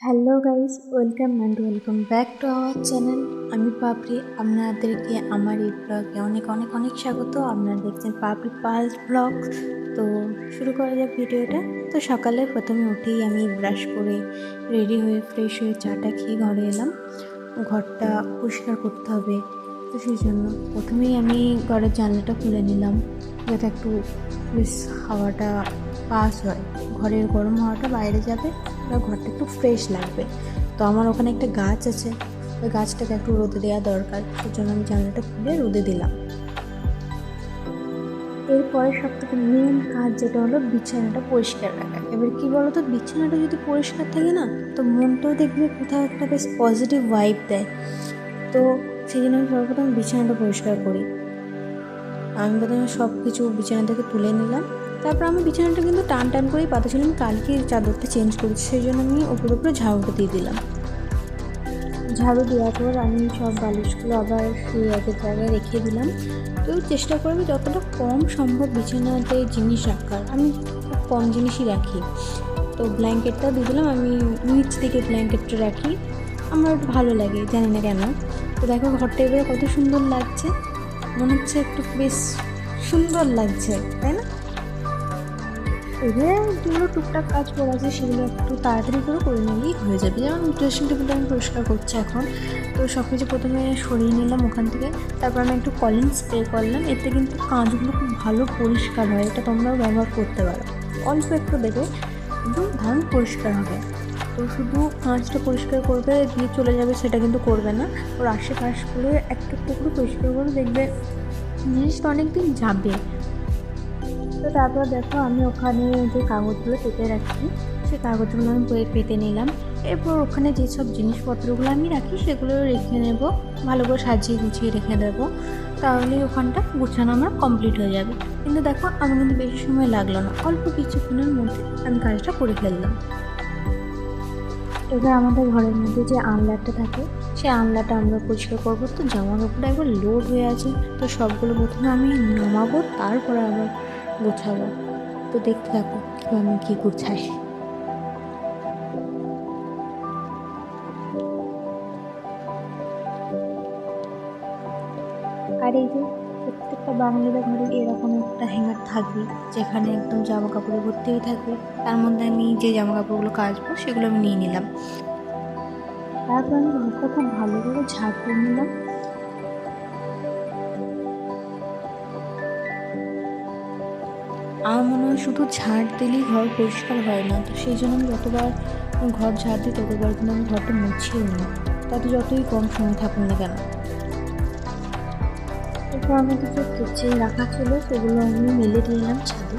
Hello guys, welcome back to our channel. আমি পাপড়ি, আপনাদেরকে আমার এই ব্লগে অনেক অনেক অনেক স্বাগত। আপনারা দেখছেন পাপড়ি পালস ব্লগ। তো শুরু করা যাক ভিডিওটা। তো সকালে প্রথমে উঠেই আমি ব্রাশ করে রেডি হয়ে ফ্রেশ হয়ে চাটা খেয়ে ঘরে এলাম। ঘরটা পরিষ্কার করতে হবে, তো সেই জন্য প্রথমেই আমি ঘরের জানলাটা খুলে নিলাম, যাতে একটু বেশ হাওয়াটা পাস হয়, ঘরের গরম হাওয়াটা বাইরে যাবে আর ঘরটা একটু ফ্রেশ লাগবে। তো আমার ওখানে একটা গাছ আছে, ওই গাছটাকে একটু রোদে দেওয়া দরকার, সেই জন্য আমি জানলাটা খুলে রোদে দিলাম। এরপরে সব থেকে মেন কাজ যেটা হলো বিছানাটা পরিষ্কার রাখা। এবার কি বলতো, বিছানাটা যদি পরিষ্কার থাকে না, তো মনটাও দেখবে কোথাও একটা বেশ পজিটিভ ভাইব দেয়। তো সেই জন্য আমি সর্বপ্রথম বিছানাটা পরিষ্কার করি। আমি প্রথমে সব কিছু বিছানা থেকে তুলে নিলাম। তারপর আমি বিছানাটা কিন্তু টান টান করেই পাতাছিলাম, কালকে চাদরটা চেঞ্জ করেছি, সেই জন্য আমি উপরে ঝাড়ুটা দিয়ে দিলাম। ঝাড়ু দেওয়ার পর আমি সব বালিশগুলো আবার সেই আগের জায়গায় রেখে দিলাম। তো চেষ্টা করবো যতটা কম সম্ভব বিছানাতে জিনিস রাখার। আমি খুব কম জিনিসই রাখি। তো ব্ল্যাঙ্কেটটা দিয়ে দিলাম, আমি নিচ থেকে ব্ল্যাঙ্কেটটা রাখি, আমার ভালো লাগে, জানি না কেন। তো দেখো ঘরটা এবারে কত সুন্দর লাগছে, মনে হচ্ছে একটু বেশ সুন্দর লাগছে, তাই না? এবারে যেগুলো টুকটাক কাজ করা আছে সেগুলো একটু তাড়াতাড়ি করে নিলেই হয়ে যাবে। যেমন ড্রেসিং টেবিলটা আমি পরিষ্কার করছি এখন। তো সব কিছু প্রথমে সরিয়ে নিলাম ওখান থেকে। তারপর আমি একটু কলিং স্প্রে করলাম, এতে কিন্তু কাঁচগুলো খুব ভালো পরিষ্কার হয়। এটা তোমরাও ব্যবহার করতে পারো, অল্প একটু দেবে, একদম দারুণ পরিষ্কার হবে। তো শুধু কাঁচটা পরিষ্কার করবে দিয়ে চলে যাবে সেটা কিন্তু করবে না, ওর আশেপাশগুলো একটু একটু করে পরিষ্কার করে দেখবে জিনিসটা অনেক দিন যাবে। তো তারপর দেখো আমি ওখানে যে কাগজগুলো পেতে রাখি, সেই কাগজগুলো আমি পেতে নিলাম। এরপর ওখানে যেসব জিনিসপত্রগুলো আমি রাখি সেগুলো রেখে নেব, ভালো করে সাজিয়ে গুছিয়ে রেখে দেবো। তাহলেই ওখানটা গুছানো আমার কমপ্লিট হয়ে যাবে। কিন্তু দেখো আমার কিন্তু বেশি সময় লাগলো না, অল্প কিছুক্ষণের মধ্যে আমি কাজটা করে ফেললাম। এবার আমাদের ঘরের মধ্যে যে আনলাটা থাকে, সেই আনলাটা আমরা পরিষ্কার করবো। তো জামা কাপড় একবার লোড হয়ে আছে, তো সবগুলো প্রথমে আমি নামাবো, তারপরে আবার গোছাবো। তো দেখতে থাকো আমি কি গোছাই। আর এই যে প্রত্যেকটা বাঙালিদের ঘরে এরকম একটা হ্যাঙ্গার থাকবে, যেখানে একদম জামা কাপড়ে ভর্তি হয়ে থাকবে। তার মধ্যে আমি যে জামা কাপড়গুলো কাচবো সেগুলো আমি নিয়ে নিলাম। তারপর আমি ঘরটা খুব ভালো করে ঝাড় দিয়ে নিলাম। আমার মনে হয় শুধু ঝাড় দিলেই ঘর পরিষ্কার হয় না, তো সেই জন্য আমি যতবার ঘর ঝাড় দিই ততবার কিন্তু আমি ঘরটা মুছিয়ে নিই, তাতে যতই কম সময় থাকুন না কেন। এরপর আমি কিছু কেচে রাখা ছিল, সেগুলো আমি মেলে দিয়ে এলাম ছাদে।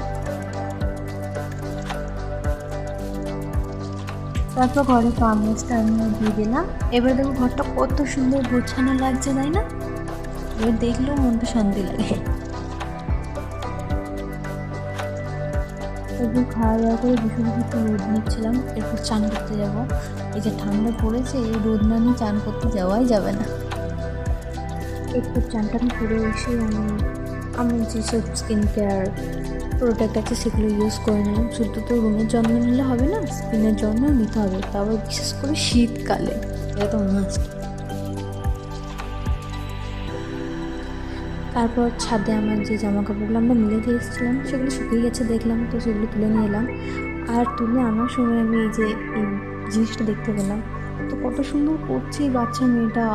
তারপর ঘরে কাগজটা আমি দিয়ে দিলাম। এবার দেখো ঘরটা কত সুন্দর গোছানো লাগছে, তাই না? এবার দেখলেও মনটা শান্তি লাগে। এরপর খাওয়া দাওয়া করে বসে বসে একটু রোদ নিচ্ছিলাম, এরপর চান করতে যাব। এই যে ঠান্ডা পড়েছে, এই রোদ না নিয়ে চান করতে যাওয়াই যাবে না। এরপর চানটা আমি করে এসে আমি যেসব স্কিন কেয়ার প্রোডাক্ট আছে সেগুলো ইউজ করে নিলাম। শুধু তো রুমের যত্ন নিলে হবে না, স্কিনের যত্নও নিতে হবে, তারপর বিশেষ করে শীতকালে এটা তো মাস্ট। তারপর ছাদে আমার যে জামা কাপড়গুলো আমরা মিলে দিয়ে এসেছিলাম সেগুলো শুকিয়ে গেছে দেখলাম, তো সেগুলো তুলে নিয়ে এলাম। আর তুলে আনার সময় আমি এই যে এই জিনিসটা দেখতে পেলাম, তো কত সুন্দর করছে এই বাচ্চা মেয়েটা।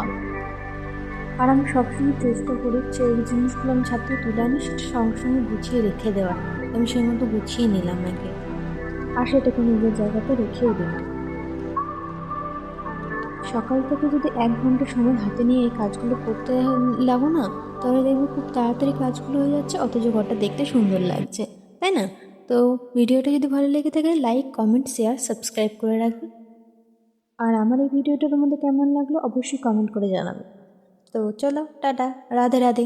আর আমি সবসময় চেষ্টা করি যে এই জিনিসগুলো আমি ছাদ থেকে তুলে আনি সেটা সঙ্গে সঙ্গে গুছিয়ে রেখে দেওয়ার। আমি সেই মতো গুছিয়ে নিলাম আগে, আর সেটাকে নিজের জায়গাতে রেখেও দিলাম। সকাল থেকে যদি 1 ঘন্টা সময় হাতে নিয়ে এই কাজগুলো করতে লাগো না, তাহলে দেখবে খুব তাড়াতাড়ি কাজগুলো হয়ে যাচ্ছে, অথচ ঘরটা দেখতে সুন্দর লাগছে, তাই না? তো ভিডিওটা যদি ভালো লেগে থাকে লাইক, কমেন্ট, শেয়ার, সাবস্ক্রাইব করে রাখবে। আর আমার এই ভিডিওটা তোমাদের কেমন লাগলো অবশ্যই কমেন্ট করে জানাবে। তো চলো টাটা, রাধে রাধে।